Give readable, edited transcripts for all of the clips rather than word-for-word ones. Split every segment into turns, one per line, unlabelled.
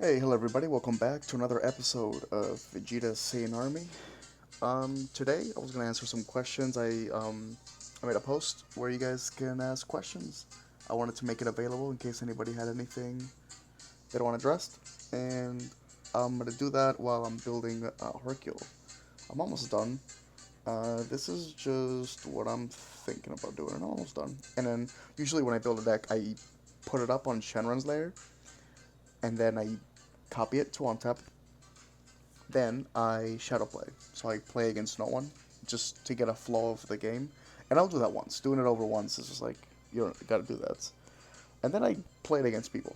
Hey, hello everybody, welcome back to another episode of Vegeta's Saiyan Army. Today I was gonna answer some questions. I made a post where you guys can ask questions. I wanted to make it available in case anybody had anything they don't want addressed, and I'm gonna do that while I'm building Hercule. I'm almost done. This is just what I'm thinking about doing, and I'm almost done. And then usually when I build a deck, I put it up on Shenron's layer, and then I copy it to on tap. Then I shadow play. So I play against no one just to get a flow of the game. And I'll do that once. Doing it over once is just like, you don't gotta do that. And then I play it against people.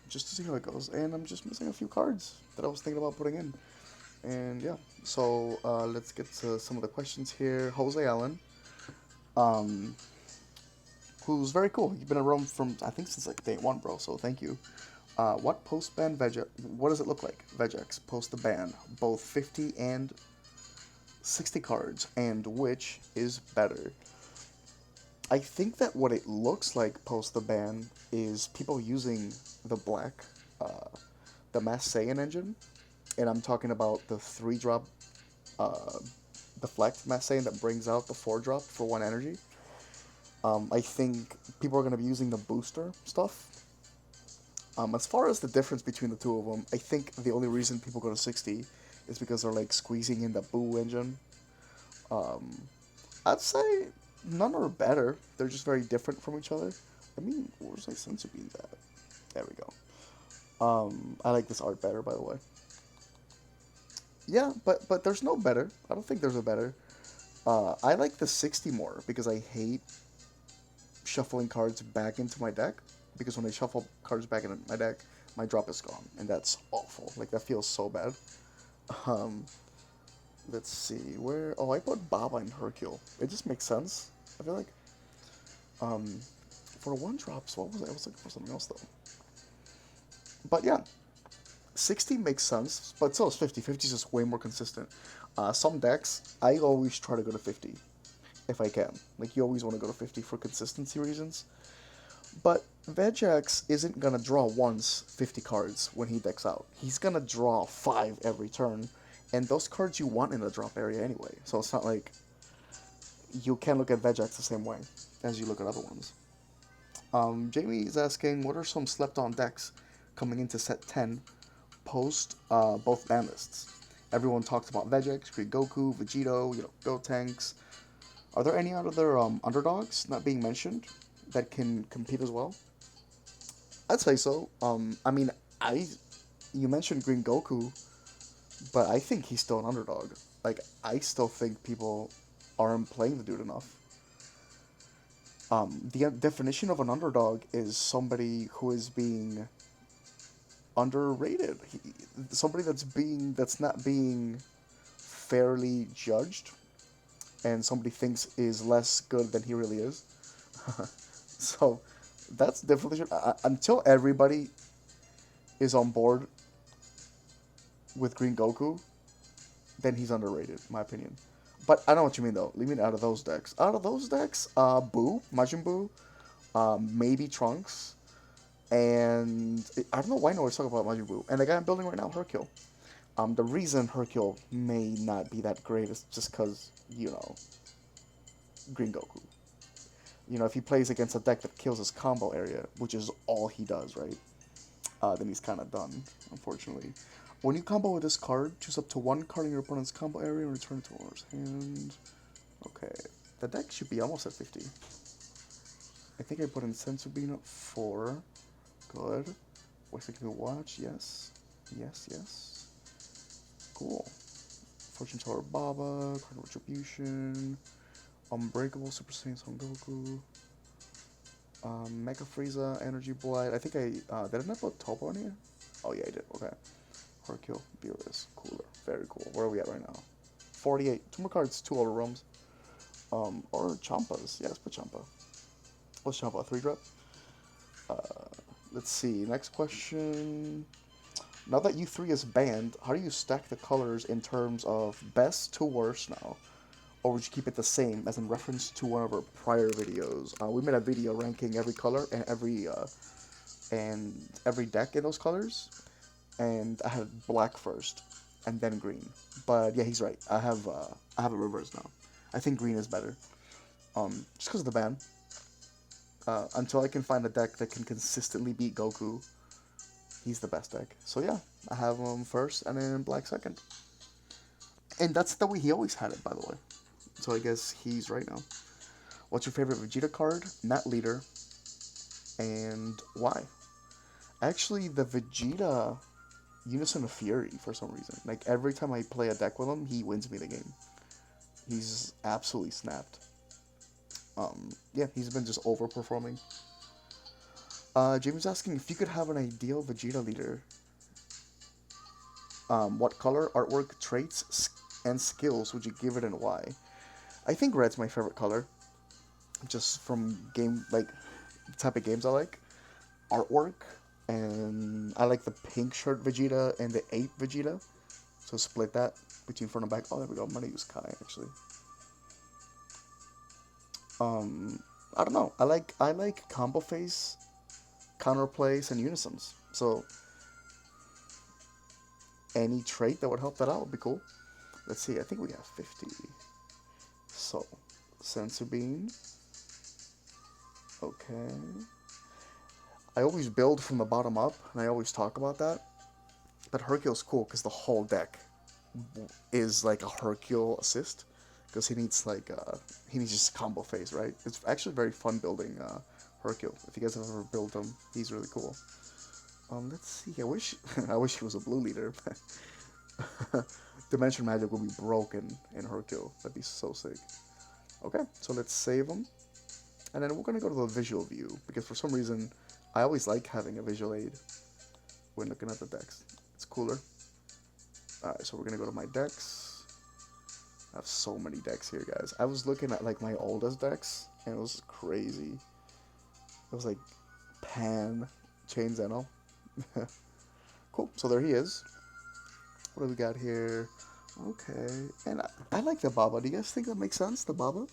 Just to see how it goes. And I'm just missing a few cards that I was thinking about putting in. And yeah, so let's get to some of the questions here. Jose Allen, um, who's very cool. You've been around from, I think, since like day one, bro, so thank you. What post-ban Veg? What does it look like? Vegex post the ban, both 50 and 60 cards, and which is better? I think that what it looks like post the ban is people using the black, uh, the Mass Saiyan engine, and I'm talking about the 3-drop, uh, deflect Mass Saiyan that brings out the 4-drop for 1 energy. I think people are going to be using the booster stuff. As far as the difference between the two of them, I think the only reason people go to 60 is because they're like squeezing in the Boo engine. Um, I'd say none are better. They're just very different from each other. I mean, where's my sense of being that? There we go. I like this art better, by the way. Yeah, but there's no better. I don't think there's a better. I like the 60 more because I hate shuffling cards back into my deck, because when I shuffle cards back into my deck, my drop is gone, and that's awful. Like, that feels so bad. Um, let's see where. Oh, I put Baba in Hercule. It just makes sense. I feel like. Um, for 1 drops, what was I? I was looking for something else though. But yeah, 60 makes sense, but so is 50. 50 is just way more consistent. Some decks, I always try to go to 50 if I can. Like, you always want to go to 50 for consistency reasons. But Vegex isn't gonna draw once 50 cards when he decks out. He's gonna draw 5 every turn, and those cards you want in the drop area anyway. So it's not like you can look at Vegex the same way as you look at other ones. Jamie is asking, what are some slept-on decks coming into set 10 post both ban lists? Everyone talks about Vegex, Great Goku, Vegito, Gotenks. Are there any other underdogs not being mentioned that can compete as well? I'd say so. I mean, I you mentioned Green Goku, but I think he's still an underdog. Like, I still think people aren't playing the dude enough. The definition of an underdog is somebody who is being underrated. Somebody that's not being fairly judged, and somebody thinks is less good than he really is. So that's the definition. Until everybody is on board with Green Goku, then he's underrated, in my opinion. But I know what you mean though. Leave me out of those decks. Out of those decks, Boo, Majin Buu, maybe Trunks, and I don't know why no one's talking about Majin Buu. And the guy I'm building right now, Hercule. The reason Hercule may not be that great is just because, Green Goku. If he plays against a deck that kills his combo area, which is all he does, right? Then he's kind of done, unfortunately. When you combo with this card, choose up to 1 card in your opponent's combo area and return it to owner's hand. Okay, the deck should be almost at 50. I think I put in Sensubin at 4. Good. What's it gonna watch? Yes. Yes, yes. Cool. Fortune Teller Baba, Card Retribution, Unbreakable Super Saiyan Son Goku, Mega Frieza, Energy Blight. I think did I not put Topo in here? Oh yeah, I did. Okay. Hercule, Beerus, Cooler. Very cool. Where are we at right now? 48. 2 more cards, 2 Older Realms. Or Champas. Yeah, let's put Champa. What's Champa? 3-drop? Uh, let's see. Next question. Now that U3 is banned, how do you stack the colors in terms of best to worst now? Or would you keep it the same as in reference to one of our prior videos? We made a video ranking every color and every and every deck in those colors. And I had black first, and then green. But yeah, he's right. I have a reverse now. I think green is better. Just because of the ban. Until I can find a deck that can consistently beat Goku, he's the best deck. So yeah, I have him first, and then black second. And that's the way he always had it, by the way. So I guess he's right now. What's your favorite Vegeta card? Not leader, and why? Actually, the Vegeta Unison of Fury for some reason. Like every time I play a deck with him, he wins me the game. He's absolutely snapped. Yeah, he's been just overperforming. James asking if you could have an ideal Vegeta leader. What color, artwork, traits, and skills would you give it, and why? I think red's my favorite color, just from game like the type of games I like. Artwork, and I like the pink shirt Vegeta and the ape Vegeta. So split that between front and back. Oh, there we go. I'm gonna use Kai actually. I don't know. I like combo face, counterplays, and unisons. So any trait that would help that out would be cool. Let's see. I think we have 50. So sensor beam. Okay. I always build from the bottom up, and I always talk about that. But Hercule's cool because the whole deck is like a Hercule assist because he needs just combo phase, right? It's actually very fun building Hercule. If you guys have ever built him, he's really cool. Let's see. I wish I wish he was a blue leader. Dimension magic would be broken in Hercule. That'd be so sick. Okay, so let's save him, and then we're gonna go to the visual view because for some reason I always like having a visual aid when looking at the decks. It's cooler. Alright, so we're gonna go to my decks. I have so many decks here, guys. I was looking at like my oldest decks, and it was crazy. It was like Pan, Chain Zeno. Cool. So there he is. What do we got here? Okay, and I like the Baba. Do you guys think that makes sense, the Baba?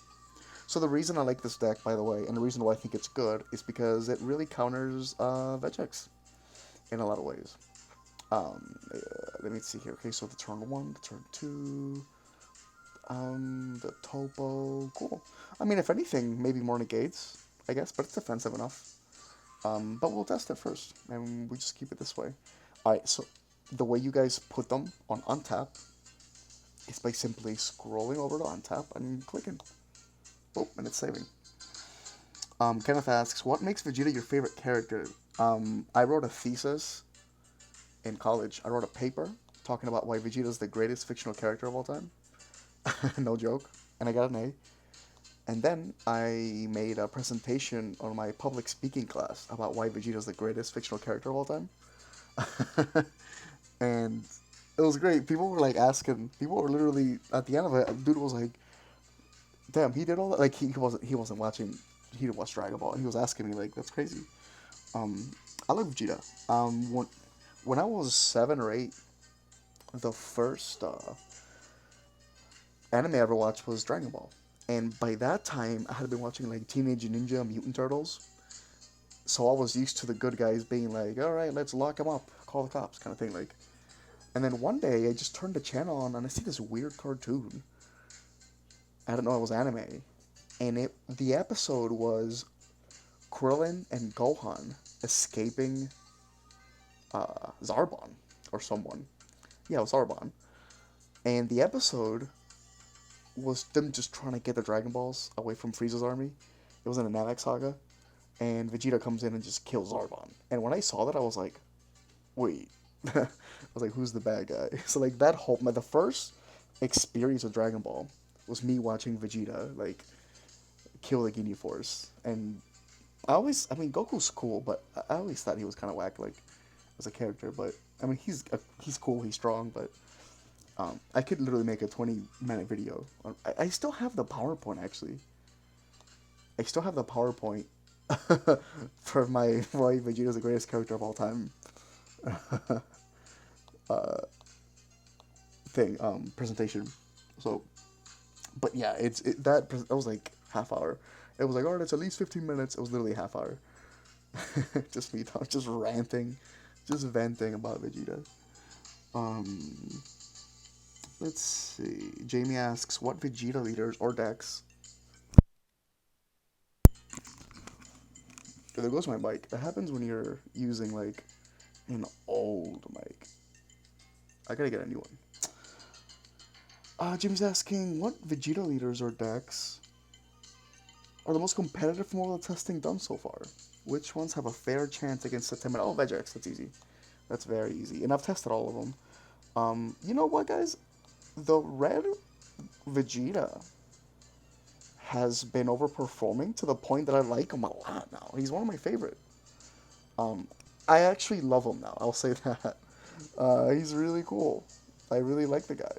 So the reason I like this deck, by the way, and the reason why I think it's good, is because it really counters Vegex in a lot of ways. Let me see here. Okay, so the turn 1, the turn 2, the Topo, cool. I mean, if anything, maybe more negates, I guess, but it's defensive enough. But we'll test it first, and we just keep it this way. Alright, so the way you guys put them on untap is by simply scrolling over to untap and clicking. Boom, and it's saving. Kenneth asks, what makes Vegeta your favorite character? I wrote a thesis in college. I wrote a paper talking about why Vegeta is the greatest fictional character of all time. No joke. And I got an A. And then I made a presentation on my public speaking class about why Vegeta is the greatest fictional character of all time. And it was great. People were like asking. People were literally at the end of it. Dude was like, "Damn, he did all that." Like he wasn't watching. He didn't watch Dragon Ball. He was asking me like, "That's crazy." I love Vegeta. When I was 7 or 8, the first anime I ever watched was Dragon Ball, and by that time I had been watching like Teenage Ninja Mutant Turtles. So I was used to the good guys being like, "All right, let's lock him up, call the cops," kind of thing. Like, and then one day I just turned the channel on and I see this weird cartoon. I didn't know it was anime, and the episode was Krillin and Gohan escaping Zarbon or someone. Yeah, it was Zarbon. And the episode was them just trying to get the Dragon Balls away from Frieza's army. It was in a Namek saga. And Vegeta comes in and just kills Zarbon. And when I saw that, I was like, wait. I was like, who's the bad guy? So, like, the first experience with Dragon Ball was me watching Vegeta, like, kill the Ginyu Force. And I mean, Goku's cool, but I always thought he was kind of whack, like, as a character. But, I mean, he's cool, he's strong, but I could literally make a 20-minute video. I still have the PowerPoint, actually. I still have the PowerPoint for my why Vegeta's the greatest character of all time presentation. So, but yeah, that was like half hour. It was like, alright, it's at least 15 minutes. It was literally half hour. Just me, just ranting, just venting about Vegeta. Um, let's see. Jamie asks, what Vegeta leaders or decks? There goes my mic. It happens when you're using like an old mic. I gotta get a new one. Jimmy's asking, what Vegeta leaders or decks are the most competitive from all the testing done so far? Which ones have a fair chance against the Timid? Oh, Vegex, that's easy. That's very easy. And I've tested all of them. You know what, guys? The red Vegeta has been overperforming to the point that I like him a lot now. He's one of my favorite. Um, I actually love him now. I'll say that. He's really cool. I really like the guy.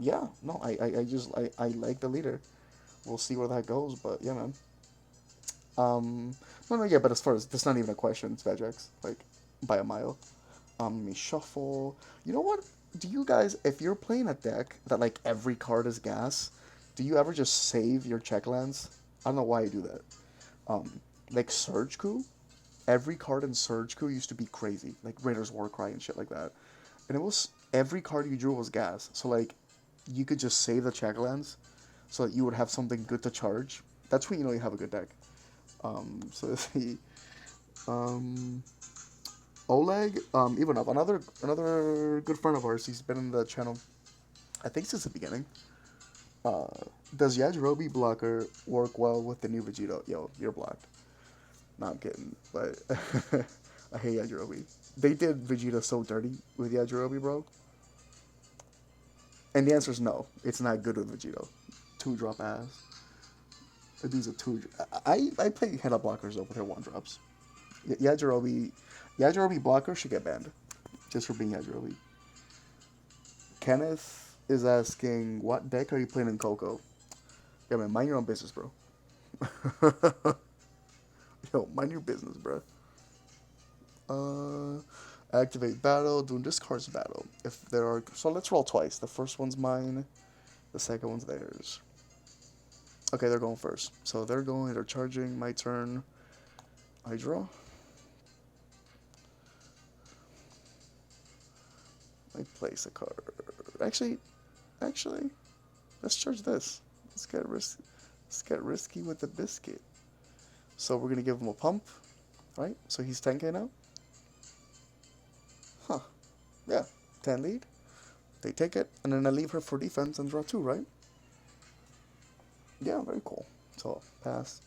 Yeah, no, I like the leader. We'll see where that goes, but yeah, man. No, no, yeah, but as far as that's not even a question. It's Vegex, like by a mile. Let me shuffle. You know what? Do you guys, if you're playing a deck that like every card is gas, do you ever just save your check lands? I don't know why you do that. Um, like Surge Coup, every card in Surge Coup used to be crazy, like Raider's Warcry and shit like that. And it was every card you drew was gas. So like, you could just save the check lands, so that you would have something good to charge. That's when you know you have a good deck. So let's see. Um, Oleg, Ivanov, another good friend of ours. He's been in the channel, I think, since the beginning. Uh, does Yajirobe blocker work well with the new Vegeta? Yo, you're blocked. No, I'm kidding, but I hate Yajirobe. They did Vegeta so dirty with Yajirobe, bro. And the answer is no. It's not good with Vegeta. Two drop ass. The dude's a two. I play head up blockers over their one drops. Yajirobe blocker should get banned just for being Yajirobe. Kenneth is asking, what deck are you playing in Coco? Yeah, man, mind your own business, bro. Yo, mind your business, bro. Uh, activate battle, doing discards battle. If there are, so let's roll twice. The first one's mine, the second one's theirs. Okay, they're going first. So they're charging. My turn. I draw. I place a card. Actually, let's charge this. Let's get risky with the biscuit. So we're gonna give him a pump, right? So he's 10k now. Huh? Yeah, 10 lead. They take it, and then I leave her for defense and draw two, right? Yeah, very cool. So pass.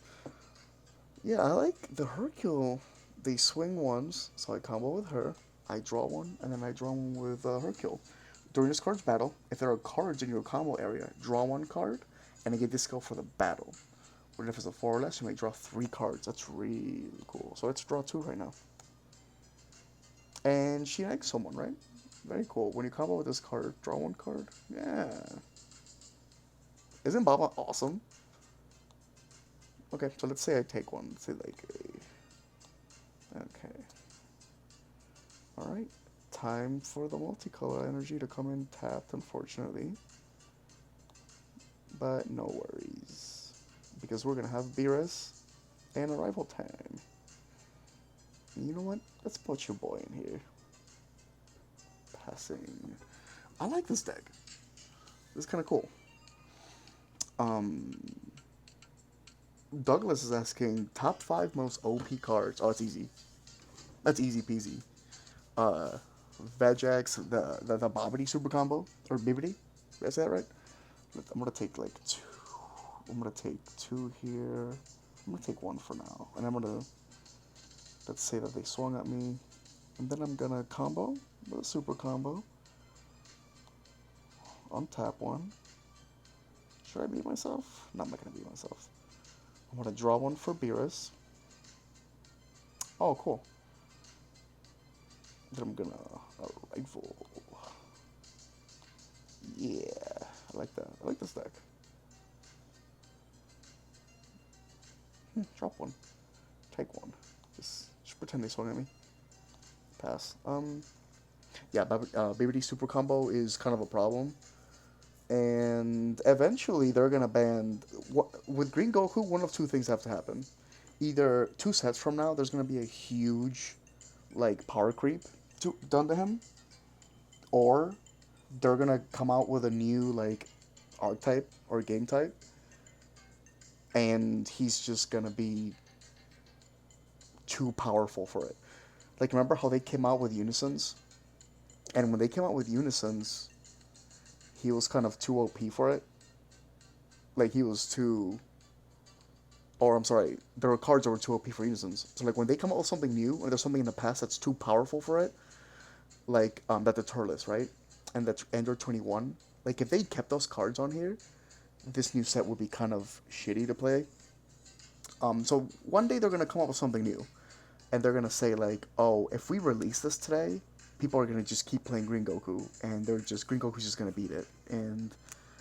Yeah, I like the Hercule. They swing once, so I combo with her. I draw one, and then I draw one with Hercule. During this card's battle, if there are cards in your combo area, draw one card, and I get this skill for the battle. But if it's a 4 or less, you may draw 3 cards. That's really cool. So let's draw 2 right now. And she likes someone, right? Very cool. When you combo with this card, draw 1 card. Yeah. Isn't Baba awesome? Okay, so let's say I take one. Let's say like a... Okay. Alright. Time for the multicolor energy to come in tapped, unfortunately. But no worries. Because we're going to have Beerus and Arrival Time. You know what? Let's put your boy in here. Passing. I like this deck. This is kind of cool. Douglas is asking, top 5 most OP cards. Oh, it's easy. That's easy peasy. Vegex, the Bobbity super combo. Or Bibbity. Did I say that right? I'm going to take like 2. I'm going to take 2 here. I'm going to take 1 for now. And I'm going to... Let's say that they swung at me. And then I'm going to combo with a super combo. Untap 1. Should I beat myself? No, I'm not going to beat myself. I'm going to draw 1 for Beerus. Oh, cool. Then I'm going to rifle. Yeah, I like that. I like this deck. Drop 1. Take 1. Just pretend they swung at me. Pass. Yeah, BBD super combo is kind of a problem. And eventually they're gonna ban... With Green Goku, one of 2 things have to happen. Either 2 sets from now, there's gonna be a huge like power creep done to him, or they're gonna come out with a new like archetype or game type, and he's just gonna be too powerful for it. Like, remember how they came out with unisons? And when they came out with unisons, he was kind of too OP for it. Like, he was too. Or, I'm sorry, there were cards that were too OP for unisons. So, like, when they come out with something new, or there's something in the past that's too powerful for it, like, that deterreless, right? And that's Android 21. Like, if they kept those cards on here, this new set would be kind of shitty to play. So, one day they're going to come up with something new. And they're gonna say like, oh, if we release this today, people are gonna just keep playing Green Goku, and Green Goku's just gonna beat it, and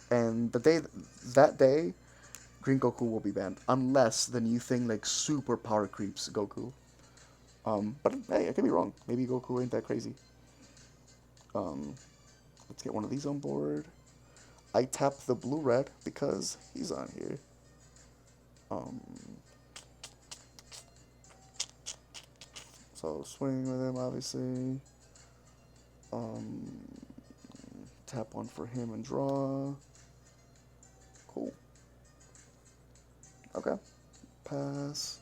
that day, Green Goku will be banned unless the new thing like super power creeps Goku. But hey, I could be wrong. Maybe Goku ain't that crazy. Um, let's get one of these on board. I tap the blue red because he's on here. Um, so swing with him obviously. Um, Tap one for him and draw. Cool. Okay. Pass.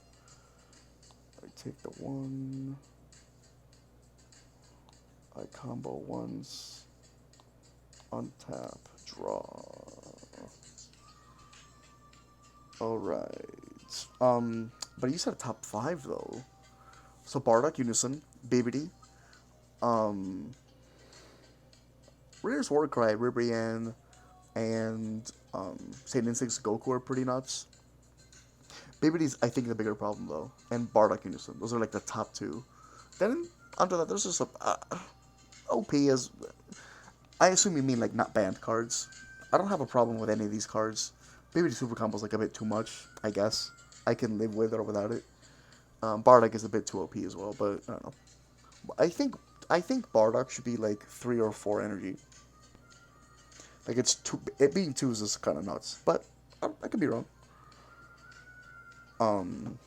I take the 1. I combo once. Untap. Draw. Alright. But you said top 5 though. So Bardock, Unison, Babidi, Raiders Warcry, Ribrianne, and Saiyan Instinct's Goku are pretty nuts. Baby's, I think, the bigger problem, though. And Bardock Unison. Those are, like, the top 2. Then, under that, there's just a... OP as... I assume you mean, like, not banned cards. I don't have a problem with any of these cards. Baby Super Combo's, like, a bit too much, I guess. I can live with or without it. Bardock is a bit too OP as well, but I don't know. I think Bardock should be, like, 3 or 4 energy. Like, it's two. It being 2 is just kind of nuts. But I could be wrong. Alright,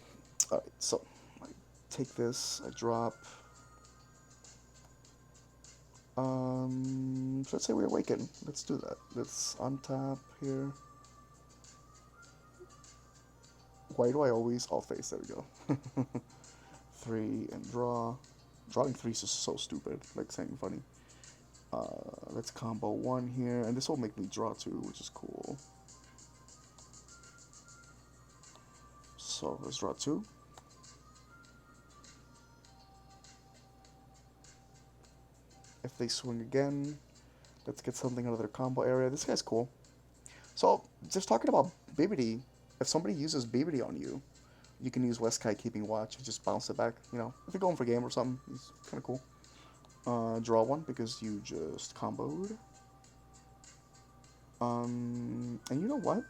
so I take this, I drop. So let's say we awaken. Let's do that. Let's untap here. Why do I always all face? There we go. 3 and draw. Drawing 3 is just so stupid. Like saying funny. Let's combo 1 here, and this will make me draw 2, which is cool. So let's draw 2. If they swing again, let's get something out of their combo area. This guy's cool. So, just talking about Bibbidi, if somebody uses Bibbidi on you, you can use Weskai Keeping Watch and just bounce it back. You know, if you're going for game or something, it's kind of cool. Draw 1 because you just comboed. And you know what?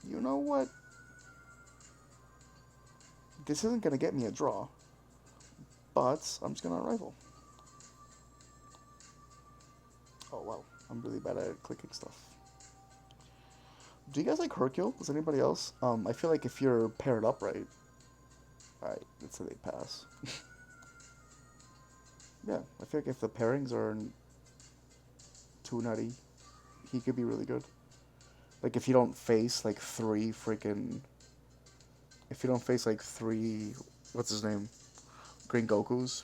You know what? This isn't going to get me a draw. But I'm just going to rival. Oh, wow. I'm really bad at clicking stuff. Do you guys like Hercule? Does anybody else? I feel like if you're paired up right... Alright, let's say they pass. Yeah, I feel like if the pairings are too nutty, he could be really good. Like, if you don't face, like, 3 freaking... If you don't face, like, 3... What's his name? Green Gokus.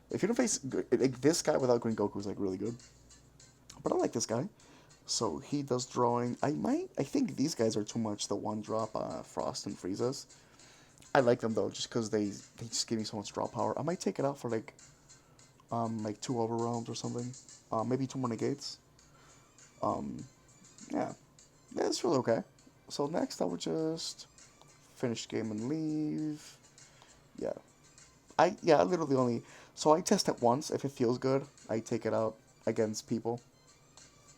If you don't face... Like, this guy without Green Goku is, like, really good. But I like this guy. So, he does drawing. I think these guys are too much, the 1-drop Frost and Frieza's. I like them, though, just because they just give me so much draw power. I might take it out for, like 2 overwhelms or something. Maybe 2 more negates. Yeah. It's really okay. So next I would just finish the game and leave. Yeah. I literally only... So I test it once. If it feels good, I take it out against people.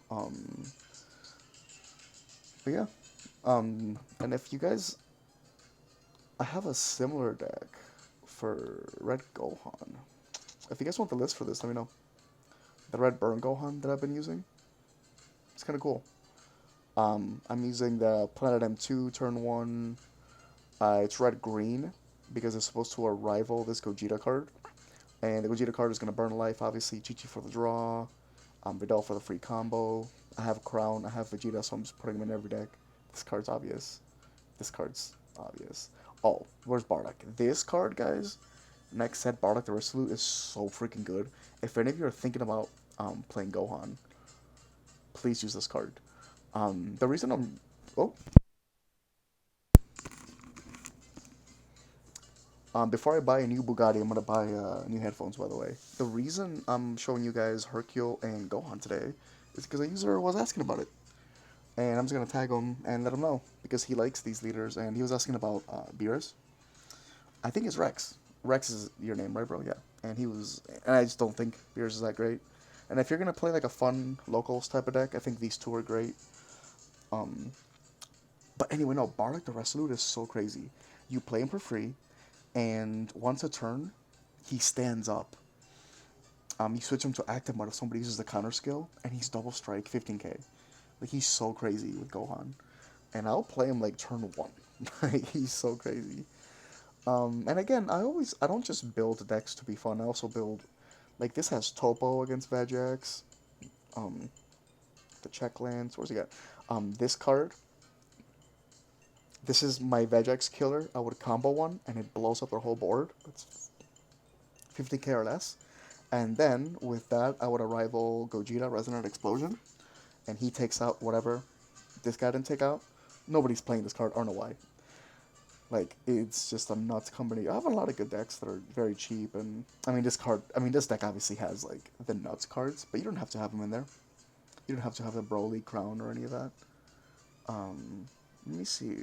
But yeah. And if you guys... I have a similar deck for Red Gohan. If you guys want the list for this, let me know. The Red Burn Gohan that I've been using. It's kind of cool. I'm using the Planet M2 turn 1. It's red-green because it's supposed to rival this Gogeta card. And the Gogeta card is going to burn life, obviously. Chi-Chi for the draw. Vidal for the free combo. I have Crown, I have Vegeta, so I'm just putting them in every deck. This card's obvious. This card's obvious. Oh, where's Bardock? This card, guys, next set, Bardock the Resolute, is so freaking good. If any of you are thinking about playing Gohan, please use this card. The reason I'm... Oh. Before I buy a new Bugatti, I'm going to buy new headphones, by the way. The reason I'm showing you guys Hercule and Gohan today is because a user was asking about it. And I'm just going to tag him and let him know, because he likes these leaders, and he was asking about Beerus. I think it's Rex. Rex is your name, right, bro? Yeah. And he was... And I just don't think Beerus is that great. And if you're going to play like a fun locals type of deck, I think these two are great. But anyway, no, Bardock the Resolute is so crazy. You play him for free, and once a turn, he stands up. You switch him to active mode if somebody uses the counter skill, and he's double strike 15k. Like, he's so crazy with Gohan. And I'll play him like turn 1. Like, he's so crazy. And again, I don't just build decks to be fun. I also build, like, this has Topo against Vajax. The check lands. Where's he got? This card. This is my Vajax killer. I would combo one, and it blows up their whole board. It's 50k or less. And then, with that, I would rival Gogeta Resonant Explosion, and he takes out whatever this guy didn't take out. Nobody's playing this card, I don't know why. Like, it's just a nuts company. I have a lot of good decks that are very cheap, and this deck obviously has, like, the nuts cards, but you don't have to have them in there. You don't have to have the Broly Crown or any of that. Let me see.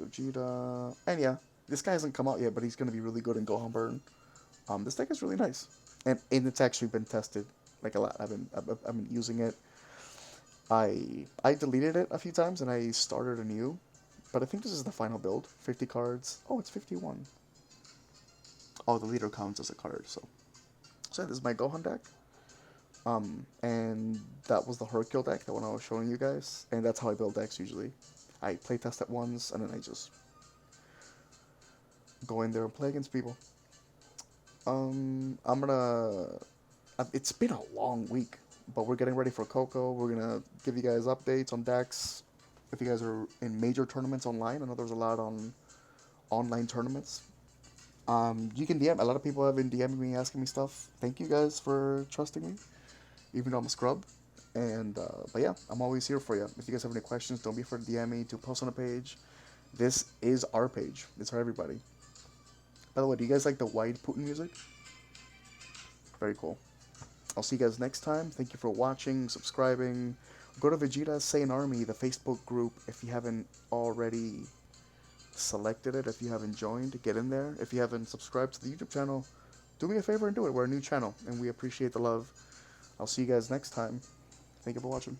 Vegeta. And yeah, this guy hasn't come out yet, but he's going to be really good in Gohan Burn. This deck is really nice. And it's actually been tested, like, a lot. I've been using it. I deleted it a few times, and I started anew. But I think this is the final build. 50 cards. Oh, it's 51. Oh, the leader counts as a card, so. So yeah, this is my Gohan deck. And that was the Hercule deck, the one I was showing you guys. And that's how I build decks usually. I playtest it once, and then I just go in there and play against people. I'm gonna... It's been a long week, but we're getting ready for Coco. We're gonna give you guys updates on decks. If you guys are in major tournaments online, I know there's a lot on online tournaments. You can DM. A lot of people have been DMing me, asking me stuff. Thank you guys for trusting me, even though I'm a scrub. And, but yeah, I'm always here for you. If you guys have any questions, don't be afraid to DM me, to post on a page. This is our page. It's for everybody. By the way, do you guys like the white Putin music? Very cool. I'll see you guys next time. Thank you for watching, subscribing. Go to Vegeta Saiyan Army, the Facebook group, if you haven't already selected it, if you haven't joined, get in there. If you haven't subscribed to the YouTube channel, do me a favor and do it. We're a new channel, and we appreciate the love. I'll see you guys next time. Thank you for watching.